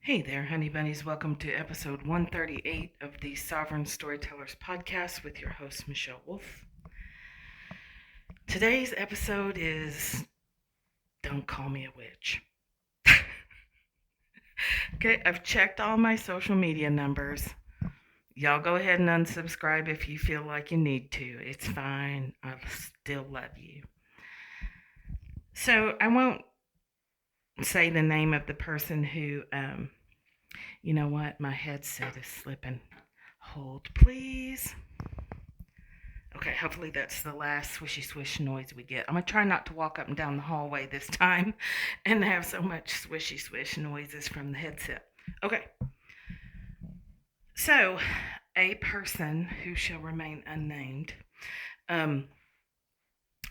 Hey there, honey bunnies. Welcome to episode 138 of the Sovereign Storytellers podcast with your host, Michelle Wolf. Today's episode is Don't Call Me a Witch. Okay, I've checked all my social media numbers. Y'all go ahead and unsubscribe if you feel like you need to. It's fine. I still love you. So I won't say the name of the person who, you know what? My headset is slipping. Hold, please. Okay, hopefully that's the last swishy swish noise we get. I'm going to try not to walk up and down the hallway this time and have so much swishy swish noises from the headset. Okay. So, a person who shall remain unnamed,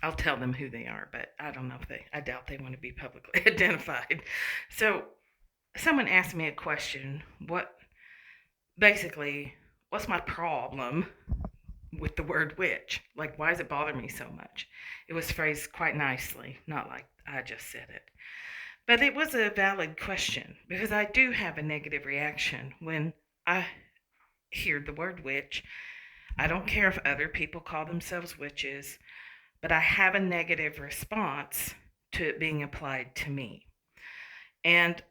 I'll tell them who they are, but I don't know if I doubt they want to be publicly identified. So, someone asked me a question. What's my problem with the word witch? Like, why does it bother me so much? It was phrased quite nicely, not like I just said it. But it was a valid question because I do have a negative reaction when I hear the word witch. I don't care if other people call themselves witches, but I have a negative response to it being applied to me. And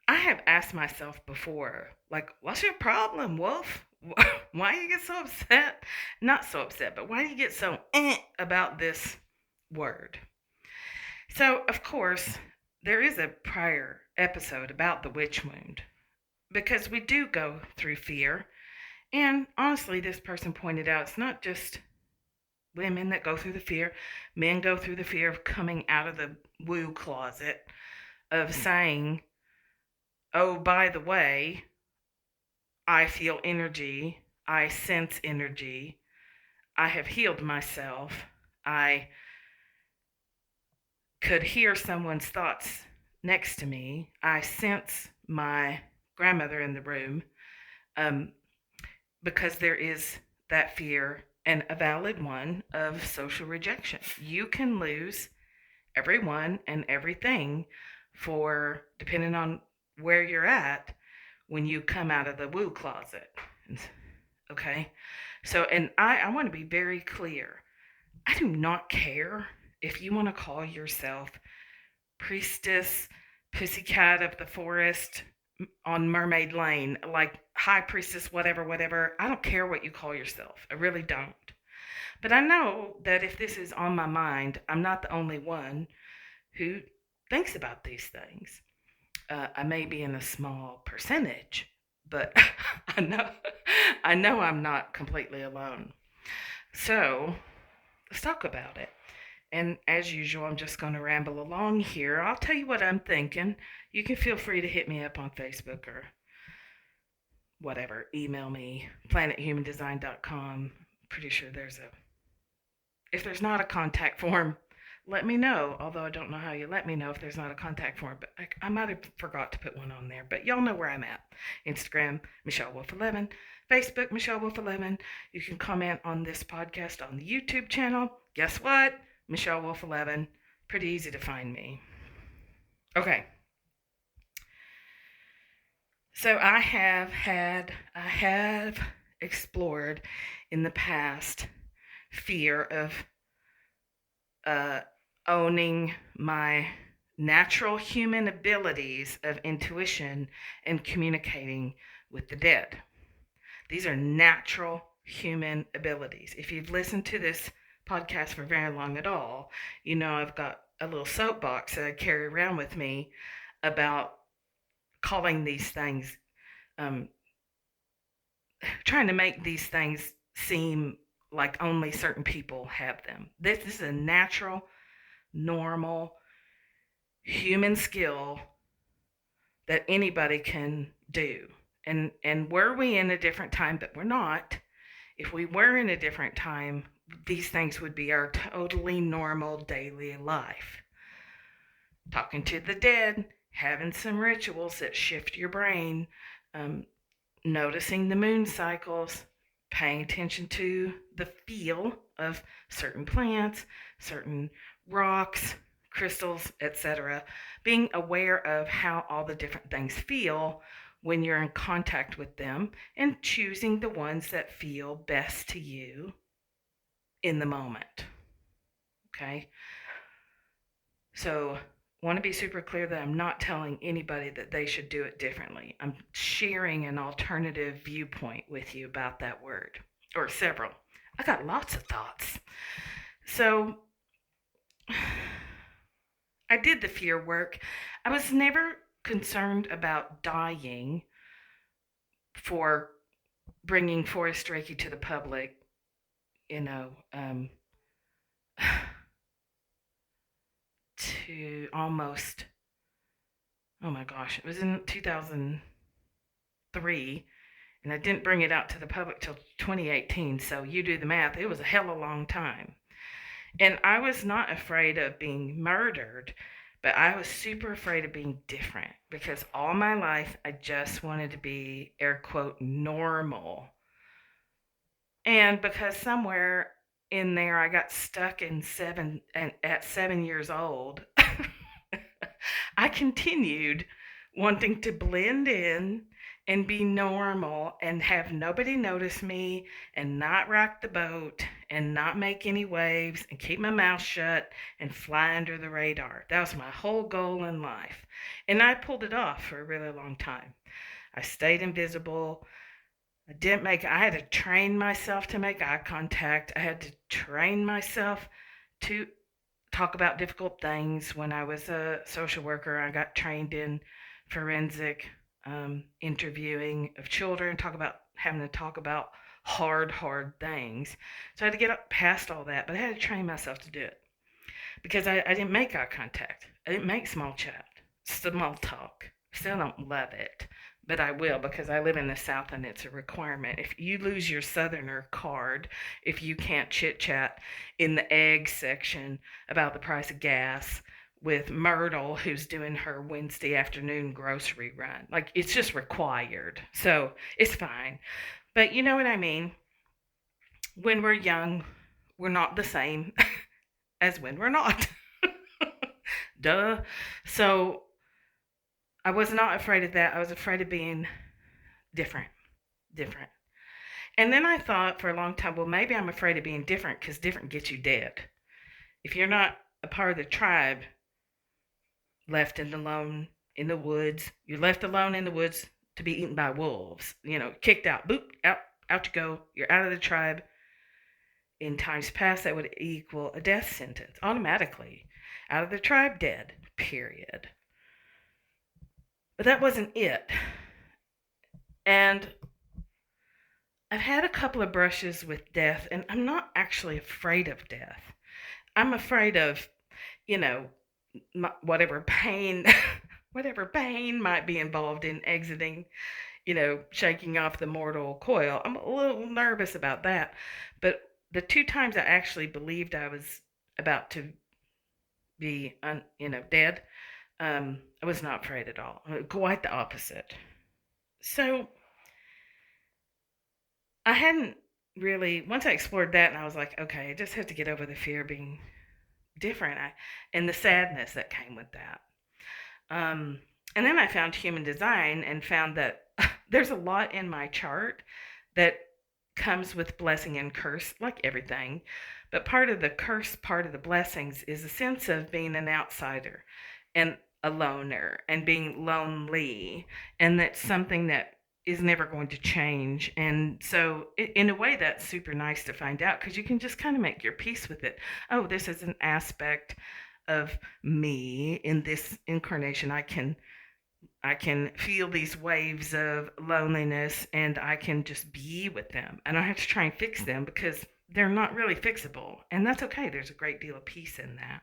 I have asked myself before, like, what's your problem, Wolf? Why do you get so upset? Not so upset, but why do you get so about this word? So, of course, there is a prior episode about the witch wound because we do go through fear. And honestly, this person pointed out it's not just women that go through the fear, men go through the fear of coming out of the woo closet, of saying, oh, by the way, I feel energy, I sense energy, I have healed myself, I could hear someone's thoughts next to me, I sense my grandmother in the room, because there is that fear, and a valid one, of social rejection. You can lose everyone and everything for, depending on where you're at, when you come out of the woo closet. Okay? So, and I want to be very clear. I do not care if you want to call yourself priestess, pussycat of the forest on Mermaid Lane, like high priestess, whatever. I don't care what you call yourself. I really don't. But I know that if this is on my mind, I'm not the only one who thinks about these things. I may be in a small percentage, but I know I'm not completely alone. So let's talk about it. And as usual, I'm just going to ramble along here. I'll tell you what I'm thinking. You can feel free to hit me up on Facebook or whatever. Email me, planethumandesign.com. Pretty sure if there's not a contact form, let me know. Although I don't know how you let me know if there's not a contact form, but I might have forgot to put one on there. But y'all know where I'm at. Instagram, Michelle Wolf 11. Facebook, Michelle Wolf 11. You can comment on this podcast on the YouTube channel. Guess what? Michelle Wolf 11. Pretty easy to find me. Okay. So I have explored in the past fear of owning my natural human abilities of intuition and communicating with the dead. These are natural human abilities. If you've listened to this podcast for very long at all, you know I've got a little soapbox that I carry around with me about calling these things, trying to make these things seem like only certain people have them. This is a natural, normal, human skill that anybody can do. And were we in a different time, but we're not, if we were in a different time, these things would be our totally normal daily life. Talking to the dead, having some rituals that shift your brain, noticing the moon cycles, paying attention to the feel of certain plants, certain rocks, crystals, etc. Being aware of how all the different things feel when you're in contact with them and choosing the ones that feel best to you in the moment. Okay? So, want to be super clear that I'm not telling anybody that they should do it differently. I'm sharing an alternative viewpoint with you about that word, or several. I got lots of thoughts. So, I did the fear work. I was never concerned about dying for bringing Forest Reiki to the public, you know, to almost, oh my gosh, it was in 2003, and I didn't bring it out to the public till 2018. So you do the math, it was a hell of a long time. And I was not afraid of being murdered, but I was super afraid of being different because all my life I just wanted to be, air quote, normal. And because somewhere in there I got stuck in at 7 years old, I continued wanting to blend in and be normal and have nobody notice me and not rock the boat and not make any waves and keep my mouth shut and fly under the radar. That was my whole goal in life. And I pulled it off for a really long time. I stayed invisible. I had to train myself to make eye contact. I had to train myself to talk about difficult things. When I was a social worker, I got trained in forensic interviewing of children, having to talk about hard things. So I had to get up past all that, but I had to train myself to do it because I didn't make eye contact. I didn't make small talk. Still don't love it, but I will because I live in the South and it's a requirement. If you lose your Southerner card, if you can't chit chat in the egg section about the price of gas with Myrtle, who's doing her Wednesday afternoon grocery run, like it's just required. So it's fine. But you know what I mean? When we're young, we're not the same as when we're not. Duh. So I was not afraid of that. I was afraid of being different. Different. And then I thought for a long time, well, maybe I'm afraid of being different because different gets you dead. If you're not a part of the tribe, left alone in the woods, you're left alone in the woods to be eaten by wolves, kicked out. Boop, out you go. You're out of the tribe. In times past, that would equal a death sentence automatically. Out of the tribe, dead, period. But that wasn't it. And I've had a couple of brushes with death, and I'm not actually afraid of death. I'm afraid of, whatever pain, whatever pain might be involved in exiting, shaking off the mortal coil. I'm a little nervous about that. But the two times I actually believed I was about to be, dead, I was not afraid at all. Quite the opposite. So I hadn't really, once I explored that and I was like, okay, I just have to get over the fear of being different and the sadness that came with that. And then I found human design and found that there's a lot in my chart that comes with blessing and curse, like everything. But part of the curse, part of the blessings is a sense of being an outsider and a loner and being lonely. And that's something that is never going to change. And so, in a way, that's super nice to find out because you can just kind of make your peace with it. Oh, this is an aspect of me in this incarnation. I can feel these waves of loneliness and I can just be with them. I don't have to try and fix them because they're not really fixable. And that's okay. There's a great deal of peace in that.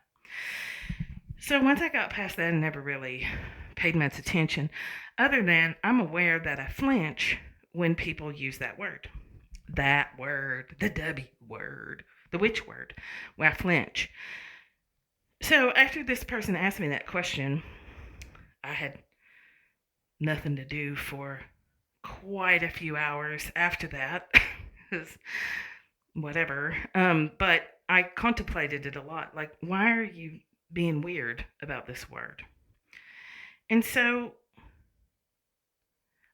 So once I got past that, I never really paid much attention, other than I'm aware that I flinch when people use that word. That word, the W word, the which word, where I flinch. So after this person asked me that question, I had nothing to do for quite a few hours after that. Whatever. But I contemplated it a lot. Like, why are you being weird about this word. And so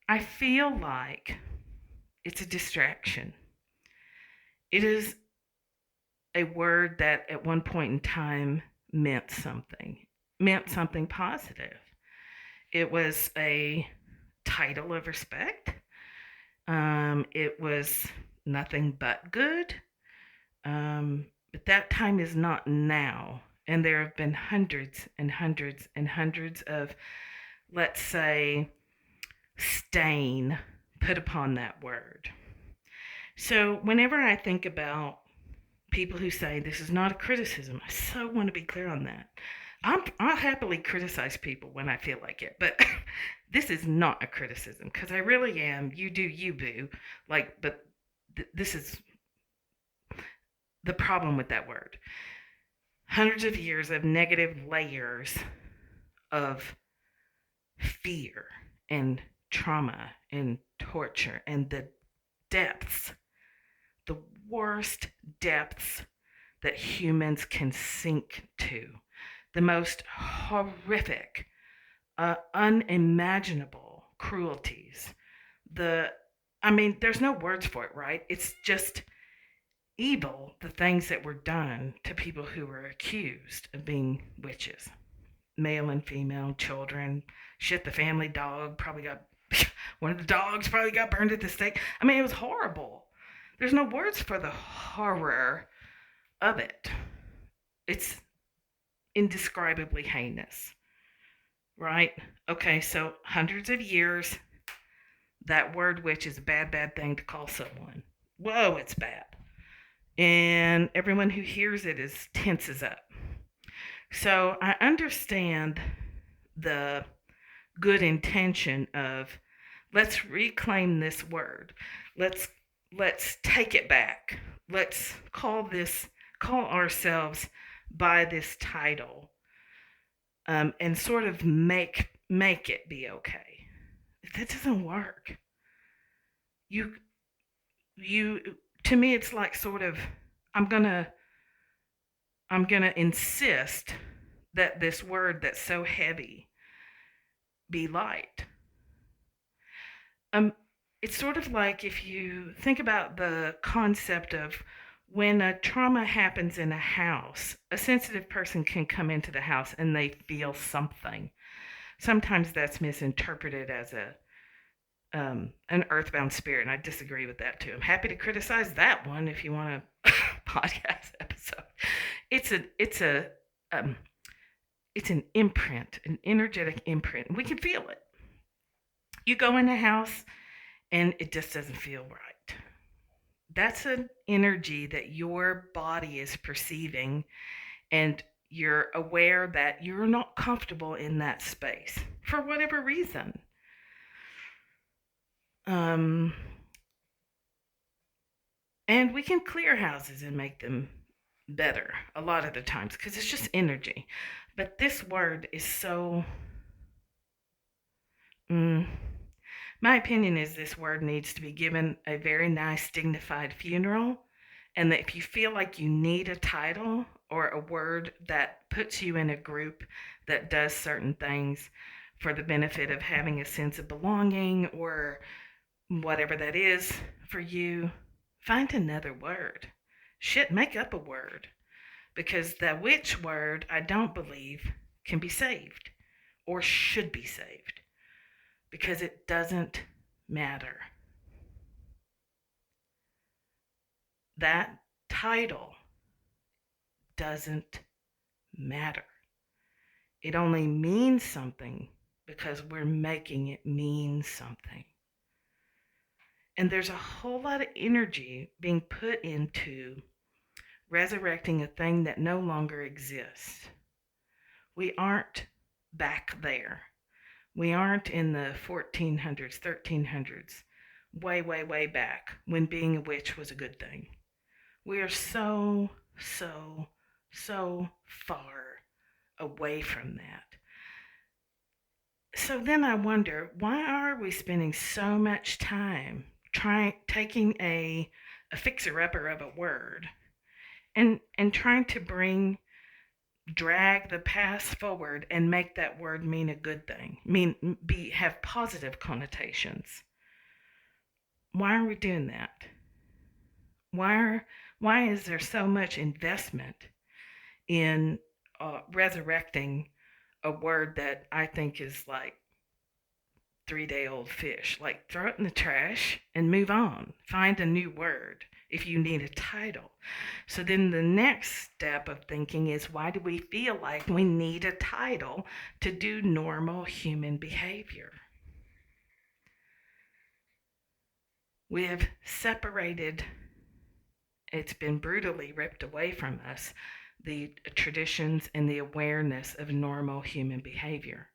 I feel like it's a distraction. It is a word that at one point in time meant something positive. It was a title of respect. It was nothing but good. But that time is not now. And there have been hundreds and hundreds and hundreds of, let's say, stain put upon that word. So whenever I think about people who say this is not a criticism, I so want to be clear on that. I'll happily criticize people when I feel like it, but this is not a criticism because I really am. You do you, boo. But this is the problem with that word. Hundreds of years of negative layers of fear and trauma and torture and the depths, the worst depths that humans can sink to, the most horrific, unimaginable cruelties. There's no words for it, right? It's just evil, the things that were done to people who were accused of being witches. Male and female, children, shit, the family dog probably got, one of the dogs probably got burned at the stake. It was horrible. There's no words for the horror of it. It's indescribably heinous, right? Okay, so hundreds of years, that word witch is a bad, bad thing to call someone. Whoa, it's bad. And everyone who hears it tenses up. So I understand the good intention of let's reclaim this word. Let's take it back. Let's call ourselves by this title, and sort of make it be okay. That doesn't work. You to me it's like sort of I'm gonna insist that this word that's so heavy be light. It's sort of like if you think about the concept of when a trauma happens in a house, a sensitive person can come into the house and they feel something. Sometimes that's misinterpreted as an earthbound spirit, and I disagree with that too. I'm happy to criticize that one if you want a podcast episode. It's an imprint, an energetic imprint, and we can feel it. You go in a house and it just doesn't feel right. That's an energy that your body is perceiving, and you're aware that you're not comfortable in that space for whatever reason. And we can clear houses and make them better a lot of the times because it's just energy. But this word is so... my opinion is this word needs to be given a very nice, dignified funeral. And that if you feel like you need a title or a word that puts you in a group that does certain things for the benefit of having a sense of belonging or whatever that is for you, find another word. Shit, make up a word. Because the witch word, I don't believe, can be saved or should be saved. Because it doesn't matter. That title doesn't matter. It only means something because we're making it mean something. And there's a whole lot of energy being put into resurrecting a thing that no longer exists. We aren't back there. We aren't in the 1400s, 1300s, way, way, way back when being a witch was a good thing. We are so, so, so far away from that. So then I wonder, why are we spending so much time taking a fixer-upper of a word and trying to bring drag the past forward and make that word mean a good thing, have positive connotations. Why are we doing that? Why is there so much investment in resurrecting a word that I think is like 3-day old fish? Like, throw it in the trash and move on. Find a new word if you need a title. So then the next step of thinking is, why do we feel like we need a title to do normal human behavior? We have separated, it's been brutally ripped away from us, the traditions and the awareness of normal human behavior.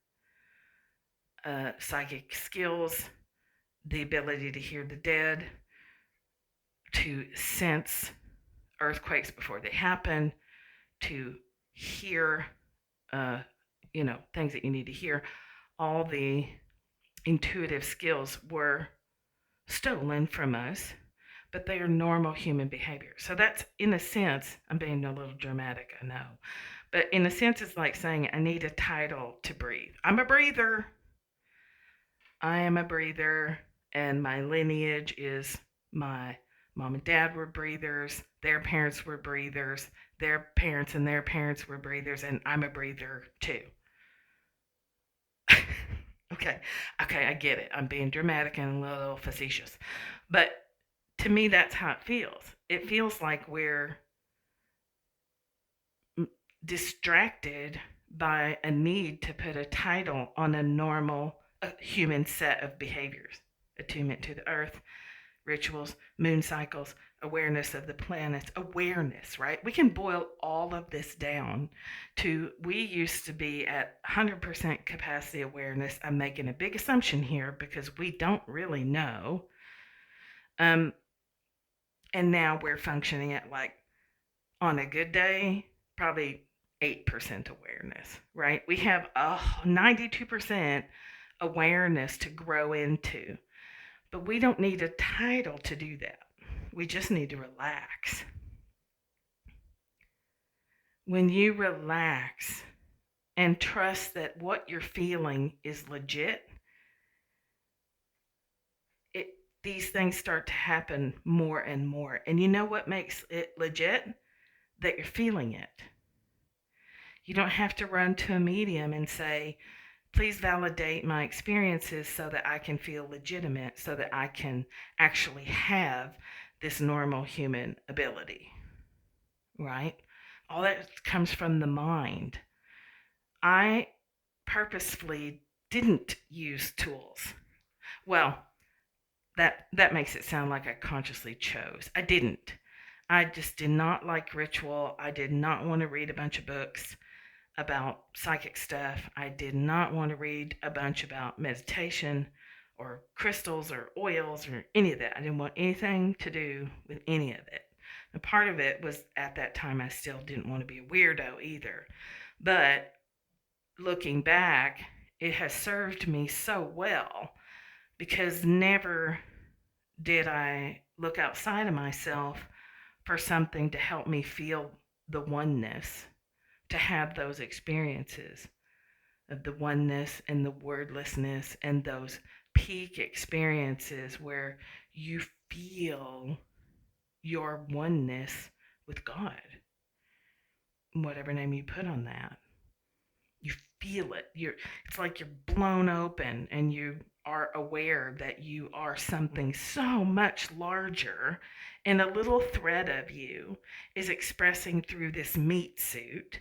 Psychic skills, the ability to hear the dead, to sense earthquakes before they happen, to hear, things that you need to hear. All the intuitive skills were stolen from us, but they are normal human behavior. So that's, in a sense, I'm being a little dramatic, I know, but in a sense, it's like saying I need a title to breathe. I'm a breather. I am a breather, and my lineage is my mom and dad were breathers, their parents were breathers, their parents and their parents were breathers, and I'm a breather too. Okay, I get it. I'm being dramatic and a little facetious. But to me, that's how it feels. It feels like we're distracted by a need to put a title on a normal human set of behaviors: attunement to the earth, rituals, moon cycles, awareness of the planets, awareness, right? We can boil all of this down to, we used to be at 100% capacity awareness. I'm making a big assumption here because we don't really know. And now we're functioning at, like, on a good day, probably 8% awareness, right? We have 92% awareness to grow into. But we don't need a title to do that. We just need to relax. When you relax and trust that what you're feeling is legit, these things start to happen more and more. And you know what makes it legit? That you're feeling it. You don't have to run to a medium and say, please validate my experiences so that I can feel legitimate, so that I can actually have this normal human ability, right? All that comes from the mind. I purposefully didn't use tools. Well, that makes it sound like I consciously chose. I didn't. I just did not like ritual. I did not want to read a bunch of books about psychic stuff. I did not want to read a bunch about meditation or crystals or oils or any of that. I didn't want anything to do with any of it. And part of it was, at that time, I still didn't want to be a weirdo either. But looking back, it has served me so well, because never did I look outside of myself for something to help me feel the oneness, to have those experiences of the oneness and the wordlessness, and those peak experiences where you feel your oneness with God, whatever name you put on that. You feel it. It's like you're blown open, and you are aware that you are something so much larger, and a little thread of you is expressing through this meat suit,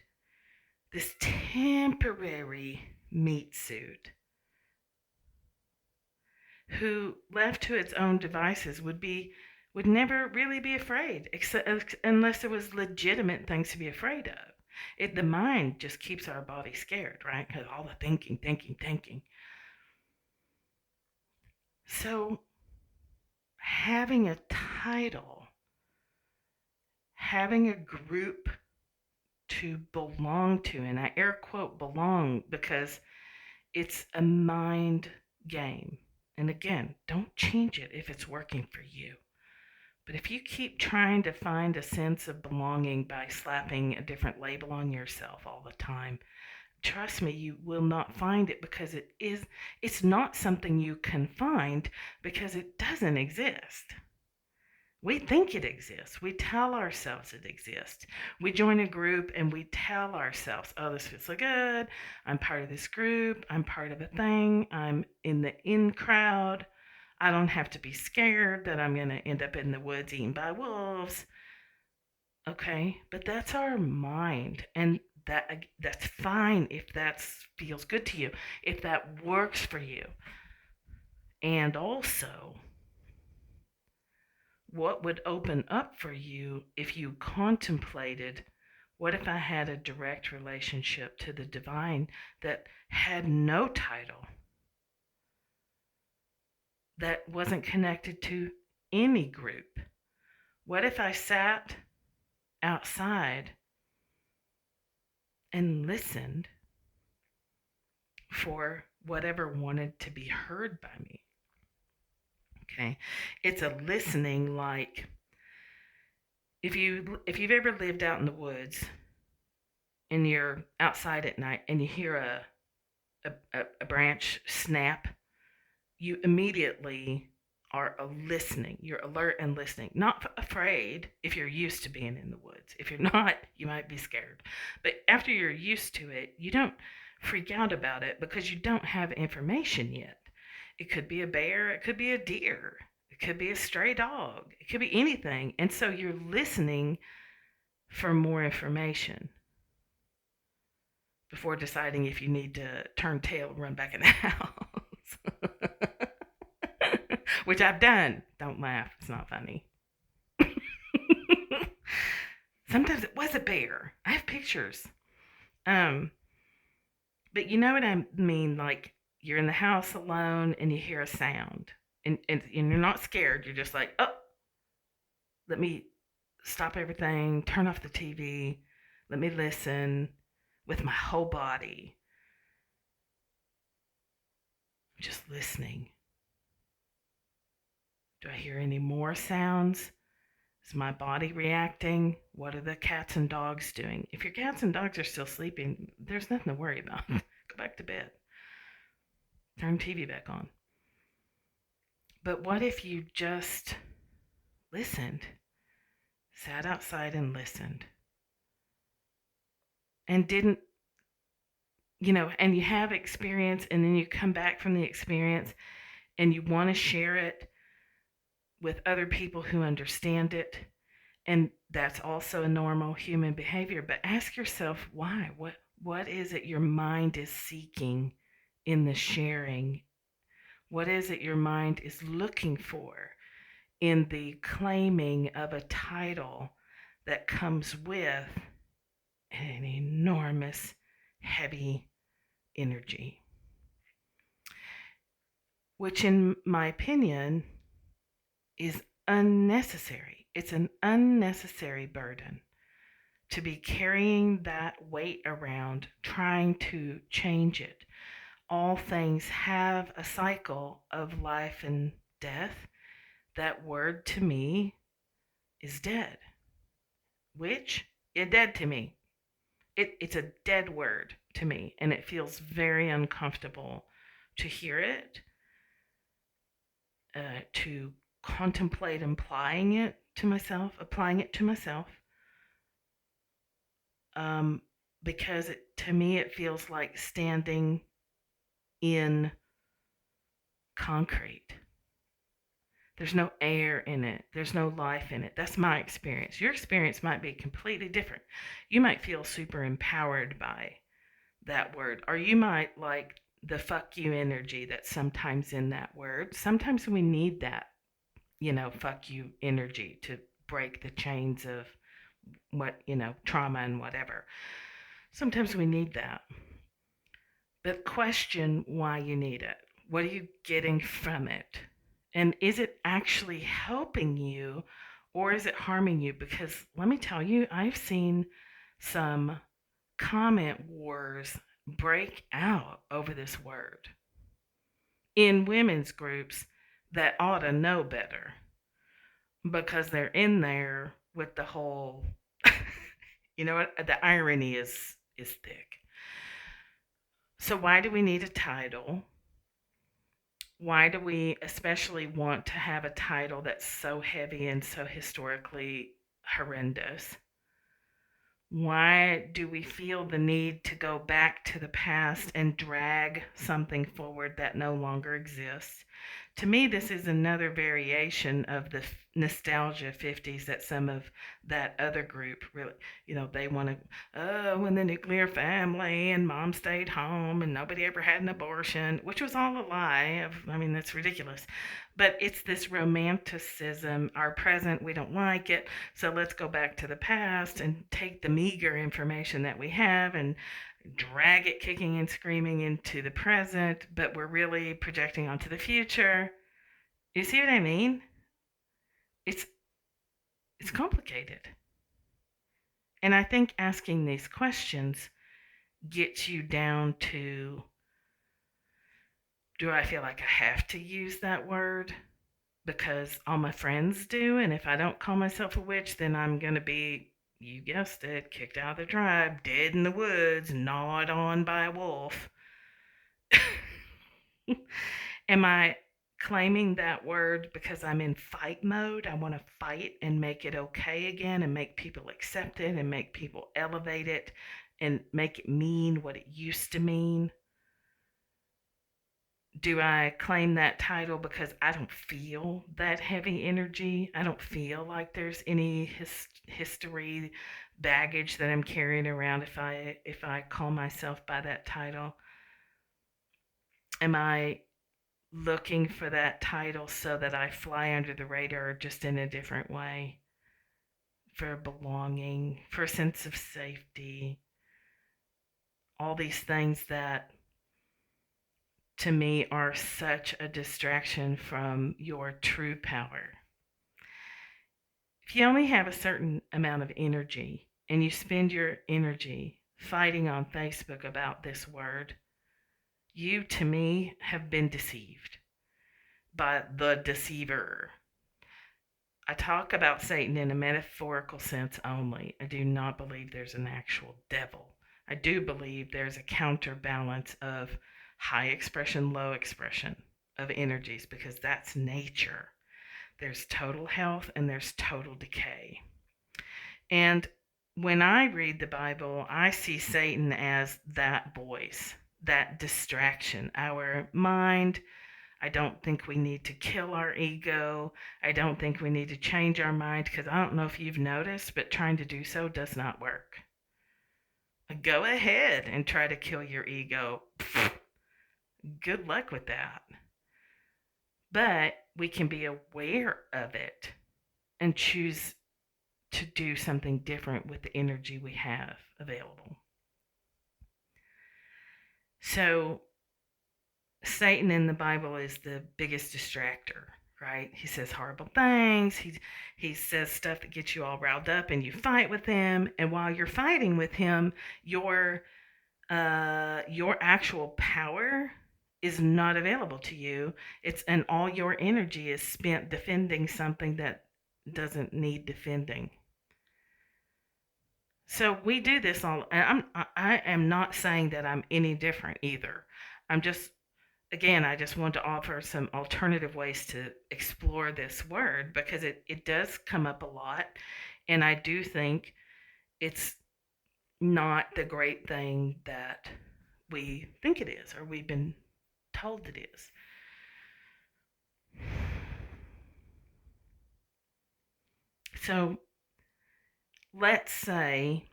this temporary meat suit, who, left to its own devices, would never really be afraid, except unless there was legitimate things to be afraid of. The mind just keeps our body scared, right? Because all the thinking. So having a title, having a group to belong to, and I air quote belong because it's a mind game. And again, don't change it if it's working for you. But if you keep trying to find a sense of belonging by slapping a different label on yourself all the time, trust me, you will not find it, because it's not something you can find, because it doesn't exist. We think it exists. We tell ourselves it exists. We join a group and we tell ourselves, oh, this feels so good. I'm part of this group. I'm part of a thing. I'm in the in crowd. I don't have to be scared that I'm going to end up in the woods eaten by wolves. Okay, but that's our mind, and that's fine if that feels good to you, if that works for you. And also, what would open up for you if you contemplated, what if I had a direct relationship to the divine that had no title, that wasn't connected to any group? What if I sat outside and listened for whatever wanted to be heard by me? Okay, it's a listening, like if you've ever lived out in the woods and you're outside at night and you hear a branch snap, you immediately are listening. You're alert and listening, not afraid if you're used to being in the woods. If you're not, you might be scared. But after you're used to it, you don't freak out about it because you don't have information yet. It could be a bear, it could be a deer, it could be a stray dog, it could be anything. And so you're listening for more information before deciding if you need to turn tail and run back in the house. Which I've done. Don't laugh, it's not funny. Sometimes it was a bear. I have pictures. Um, but you know what I mean? Like, you're in the house alone and you hear a sound, and you're not scared. You're just like, oh, let me stop everything, turn off the TV, let me listen with my whole body. Just listening. Do I hear any more sounds? Is my body reacting? What are the cats and dogs doing? If your cats and dogs are still sleeping, there's nothing to worry about. Go back to bed. Turn TV back on. But what if you just listened, sat outside and listened, and didn't, and you have experience, and then you come back from the experience and you want to share it with other people who understand it. And that's also a normal human behavior. But ask yourself why. What is it your mind is seeking in the sharing? What is it your mind is looking for in the claiming of a title that comes with an enormous, heavy energy? Which, in my opinion, is unnecessary. It's an unnecessary burden to be carrying that weight around, trying to change it. All things have a cycle of life and death. That word to me is dead. Which is dead to me. It's a dead word to me, and it feels very uncomfortable to hear it, to contemplate applying it to myself, because to me it feels like standing in concrete. There's no air in it. There's no life in it. That's my experience. Your experience might be completely different. You might feel super empowered by that word, or you might like the fuck you energy that's sometimes in that word. Sometimes we need that, fuck you energy to break the chains of trauma and whatever. Sometimes we need that. But question why you need it. What are you getting from it? And is it actually helping you, or is it harming you? Because let me tell you, I've seen some comment wars break out over this word in women's groups that ought to know better. because they're in there with the whole, you know what, the irony is thick. So why do we need a title? Why do we especially want to have a title that's so heavy and so historically horrendous? Why do we feel the need to go back to the past and drag something forward that no longer exists? To me, this is another variation of the nostalgia 50s that some of that other group really, they want to, oh, when the nuclear family and mom stayed home and nobody ever had an abortion, which was all a lie. I mean, that's ridiculous. But it's this romanticism, our present, we don't like it, so let's go back to the past and take the meager information that we have and drag it kicking and screaming into the present, but we're really projecting onto the future. You see what I mean? It's it's complicated. And I think asking these questions gets you down to, do I feel like I have to use that word because all my friends do, and if I don't call myself a witch, then I'm going to be, you guessed it, kicked out of the tribe, dead in the woods, gnawed on by a wolf. Am I claiming that word because I'm in fight mode? I want to fight and make it okay again and make people accept it and make people elevate it and make it mean what it used to mean? Do I claim that title because I don't feel that heavy energy? I don't feel like there's any history baggage that I'm carrying around if I call myself by that title. Am I looking for that title so that I fly under the radar just in a different way? For belonging, for a sense of safety, all these things that to me are such a distraction from your true power. If you only have a certain amount of energy and you spend your energy fighting on Facebook about this word, you, to me, have been deceived by the deceiver. I talk about Satan in a metaphorical sense only. I do not believe there's an actual devil. I do believe there's a counterbalance of high expression, low expression of energies because that's nature. There's total health and there's total decay. And when I read the Bible, I see Satan as that voice, that distraction. Our mind, I don't think we need to kill our ego. I don't think we need to change our mind because I don't know if you've noticed, but trying to do so does not work. Go ahead and try to kill your ego. Good luck with that. But we can be aware of it and choose to do something different with the energy we have available. So, Satan in the Bible is the biggest distractor, right? He says horrible things. He says stuff that gets you all riled up, and you fight with him. And while you're fighting with him, your actual power is not available to you. And all your energy is spent defending something that doesn't need defending. So we do this all, and I am not saying that I'm any different either. I'm just, again, I just want to offer some alternative ways to explore this word because it does come up a lot, and I do think it's not the great thing that we think it is or we've been told it is. So let's say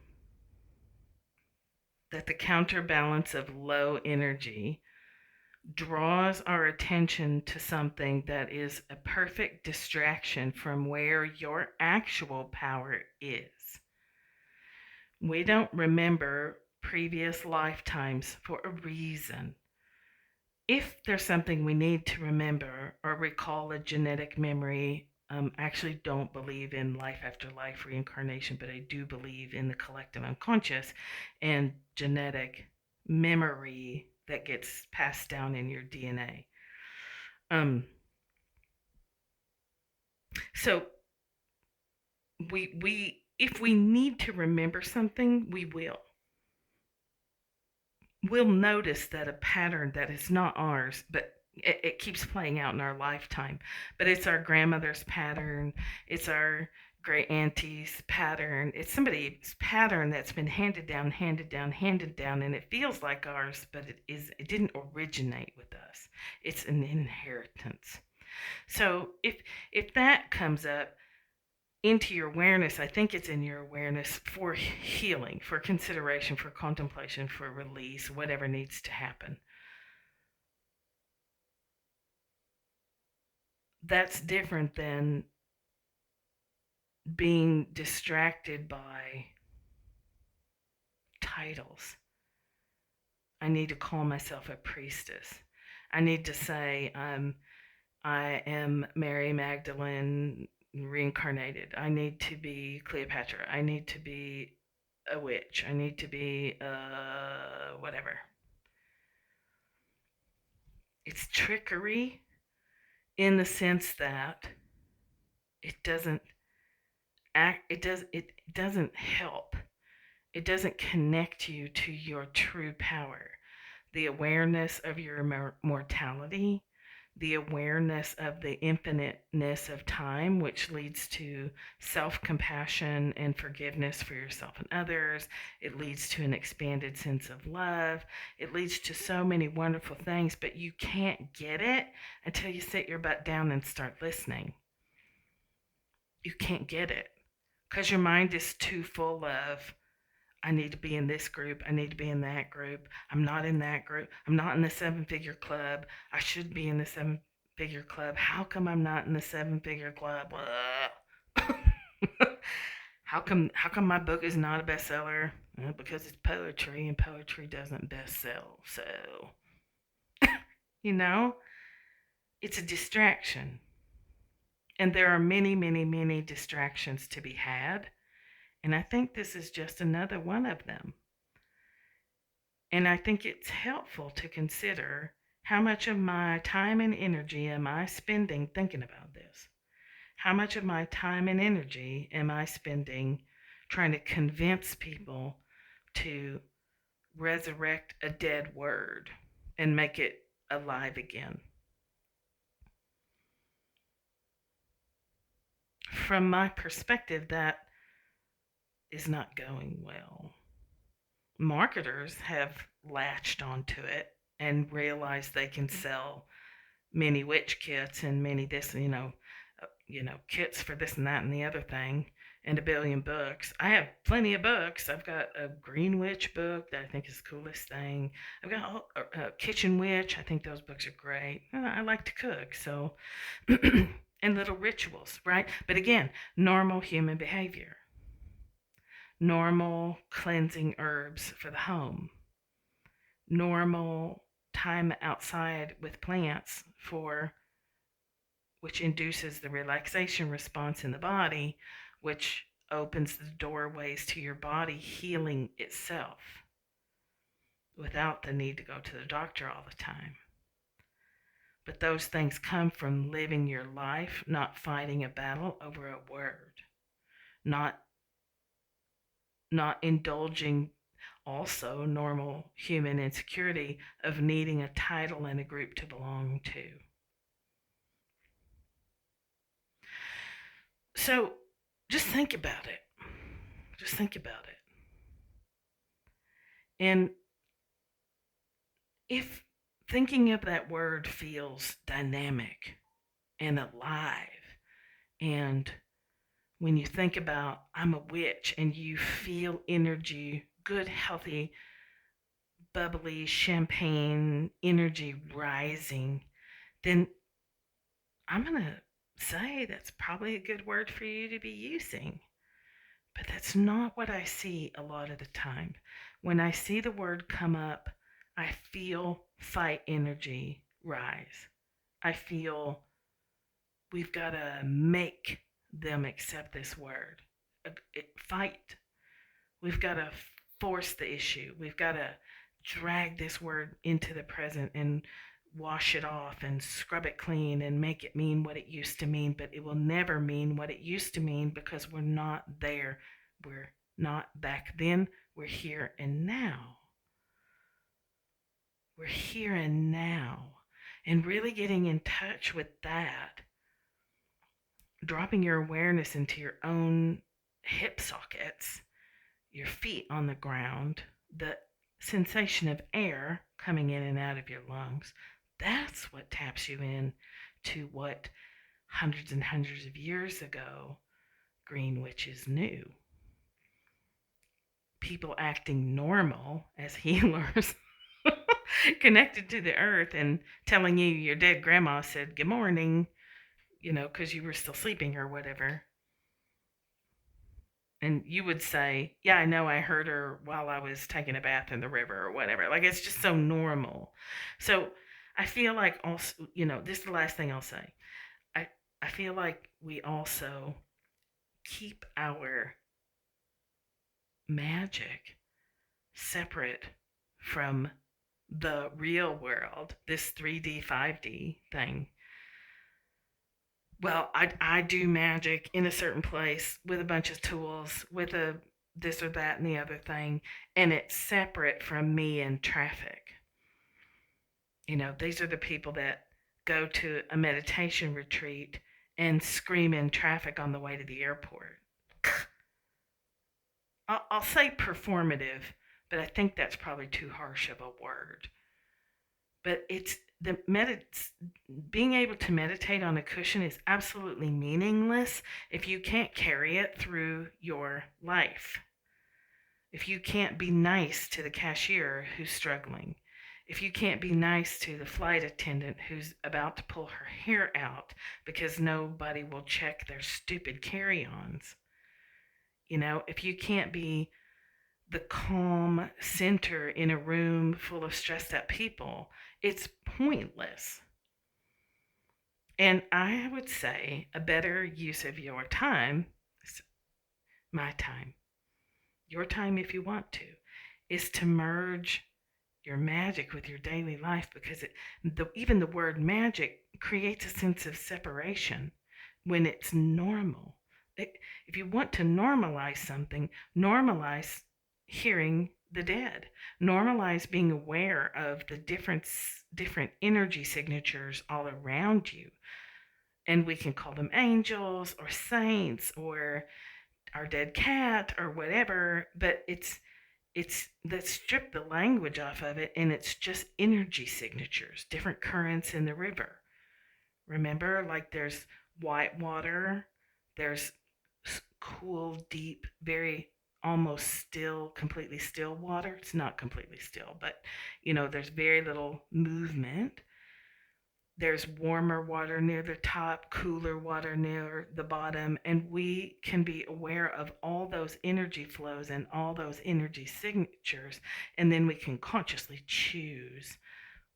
that the counterbalance of low energy draws our attention to something that is a perfect distraction from where your actual power is. We don't remember previous lifetimes for a reason. If there's something we need to remember or recall a genetic memory, I actually don't believe in life after life reincarnation, but I do believe in the collective unconscious and genetic memory that gets passed down in your DNA. So we if we need to remember something, we will. We'll notice that a pattern that is not ours, but it keeps playing out in our lifetime. But it's our grandmother's pattern, it's our great auntie's pattern, it's somebody's pattern that's been handed down, handed down, handed down, and it feels like ours, but it didn't originate with us. It's an inheritance. So if that comes up into your awareness, I think it's in your awareness for healing, for consideration, for contemplation, for release, whatever needs to happen. That's different than being distracted by titles. I need to call myself a priestess. I need to say I am Mary Magdalene reincarnated. I need to be Cleopatra. I need to be a witch. I need to be whatever. It's trickery in the sense that it doesn't it doesn't help. It doesn't connect you to your true power. The awareness of your mortality, the awareness of the infiniteness of time, which leads to self compassion and forgiveness for yourself and others. It leads to an expanded sense of love. It leads to so many wonderful things, but you can't get it until you sit your butt down and start listening. You can't get it because your mind is too full of I need to be in this group. I need to be in that group. I'm not in that group. I'm not in the 7-figure club. I should be in the 7-figure club. How come I'm not in the 7-figure club? how come my book is not a bestseller? Well, because it's poetry and poetry doesn't best sell. So, you know, it's a distraction. And there are many, many, many distractions to be had. And I think this is just another one of them. And I think it's helpful to consider how much of my time and energy am I spending thinking about this? How much of my time and energy am I spending trying to convince people to resurrect a dead word and make it alive again? From my perspective, that is not going well. Marketers have latched onto it and realized they can sell many witch kits and many this, kits for this and that and the other thing, and a billion books. I have plenty of books. I've got a Green Witch book that I think is the coolest thing. I've got a Kitchen Witch. I think those books are great. I like to cook, so and little rituals, right? But again, normal human behavior, normal cleansing herbs for the home, normal time outside with plants for which induces the relaxation response in the body, which opens the doorways to your body healing itself without the need to go to the doctor all the time. But those things come from living your life, not fighting a battle over a word, not indulging also normal human insecurity of needing a title and a group to belong to. So just think about it. Just think about it. And if thinking of that word feels dynamic and alive, and when you think about I'm a witch and you feel energy, good, healthy, bubbly, champagne energy rising, then I'm going to say that's probably a good word for you to be using. But that's not what I see a lot of the time. When I see the word come up, I feel fight energy rise. I feel we've got to make them accept this word. Fight. We've got to force the issue. We've got to drag this word into the present and wash it off and scrub it clean and make it mean what it used to mean, but it will never mean what it used to mean because we're not there. We're not back then. We're here and now. We're here and now. And really getting in touch with that, dropping your awareness into your own hip sockets, your feet on the ground, the sensation of air coming in and out of your lungs, that's what taps you in to what hundreds and hundreds of years ago green witches knew. People acting normal as healers, connected to the earth and telling you your dead grandma said good morning, because you were still sleeping or whatever. And you would say, yeah, I know, I heard her while I was taking a bath in the river or whatever. Like, it's just so normal. So I feel like also, this is the last thing I'll say. I, I feel like we also keep our magic separate from the real world, this 3D, 5D thing. Well, I do magic in a certain place with a bunch of tools, with a this or that and the other thing, and it's separate from me in traffic. These are the people that go to a meditation retreat and scream in traffic on the way to the airport. I'll say performative, but I think that's probably too harsh of a word. But it's being able to meditate on a cushion is absolutely meaningless if you can't carry it through your life. If you can't be nice to the cashier who's struggling, if you can't be nice to the flight attendant who's about to pull her hair out because nobody will check their stupid carry-ons, if you can't be the calm center in a room full of stressed out people, it's pointless. And I would say a better use of your time, my time, your time if you want to, is to merge your magic with your daily life, because even the word magic creates a sense of separation when it's normal. If you want to normalize something, normalize hearing the dead. Normalize being aware of the different energy signatures all around you. And we can call them angels or saints or our dead cat or whatever, but it's let's strip the language off of it, and it's just energy signatures, different currents in the river. Remember, like there's white water, there's cool, deep, very almost still, completely still water. It's not completely still, but there's very little movement. There's warmer water near the top, cooler water near the bottom, and we can be aware of all those energy flows and all those energy signatures, and then we can consciously choose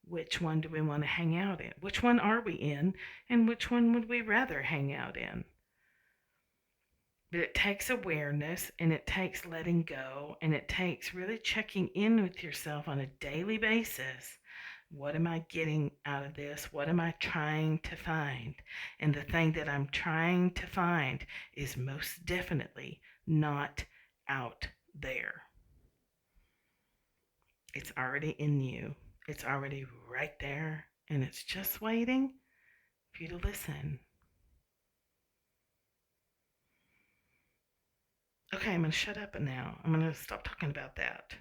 which one do we want to hang out in, which one are we in, and which one would we rather hang out in. But it takes awareness, and it takes letting go, and it takes really checking in with yourself on a daily basis. What am I getting out of this? What am I trying to find? And the thing that I'm trying to find is most definitely not out there. It's already in you. It's already right there, and it's just waiting for you to listen. Okay, I'm going to shut up now. I'm going to stop talking about that.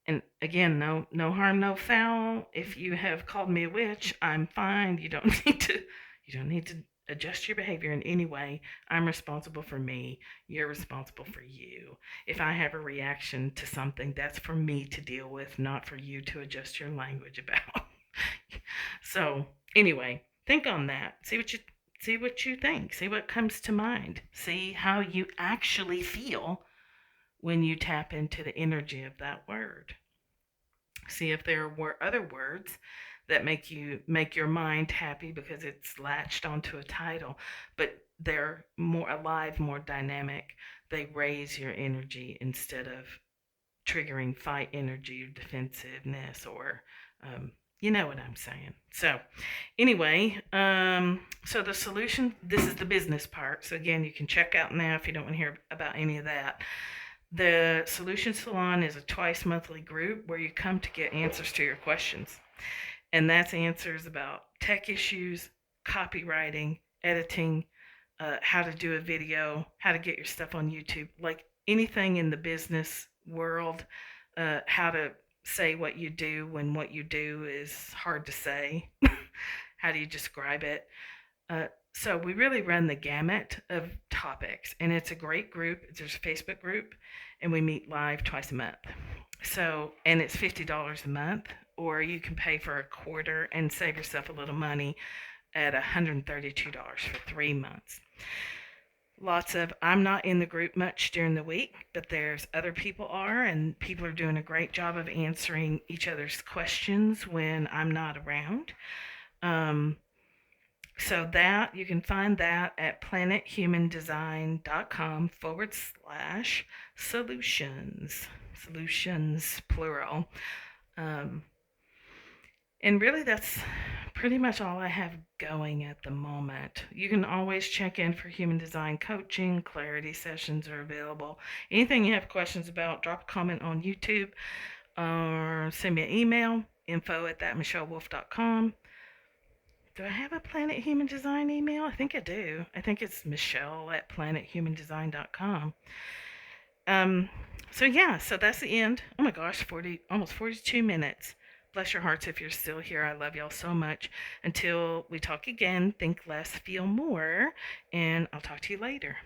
And again, no harm, no foul. If you have called me a witch, I'm fine. You don't need to adjust your behavior in any way. I'm responsible for me. You're responsible for you. If I have a reaction to something, that's for me to deal with, not for you to adjust your language about. So, anyway, think on that. See what you think. See what comes to mind. See how you actually feel when you tap into the energy of that word. See if there were other words that make your mind happy because it's latched onto a title, but they're more alive, more dynamic. They raise your energy instead of triggering fight energy or defensiveness or You know what I'm saying. So, anyway, so the solution, this is the business part. So, again, you can check out now if you don't want to hear about any of that. The Solution Salon is a twice monthly group where you come to get answers to your questions. And that's answers about tech issues, copywriting, editing, how to do a video, how to get your stuff on YouTube, like anything in the business world, how to say what you do when what you do is hard to say. How do you describe it? So we really run the gamut of topics, and it's a great group. There's a Facebook group, and we meet live twice a month. So, and it's $50 a month, or you can pay for a quarter and save yourself a little money at $132 for 3 months. I'm not in the group much during the week, but there's other people are, and people are doing a great job of answering each other's questions when I'm not around. So that you can find that at planethumandesign.com/solutions. Solutions, plural. Um, and really, that's pretty much all I have going at the moment. You can always check in for human design coaching. Clarity sessions are available. Anything you have questions about, drop a comment on YouTube or send me an email, info@thatmichellewolf.com. Do I have a Planet Human Design email? I think I do. I think it's michelle@planethumandesign.com. So yeah, so that's the end. Oh my gosh, almost 42 minutes. Bless your hearts if you're still here. I love y'all so much. Until we talk again, think less, feel more, and I'll talk to you later.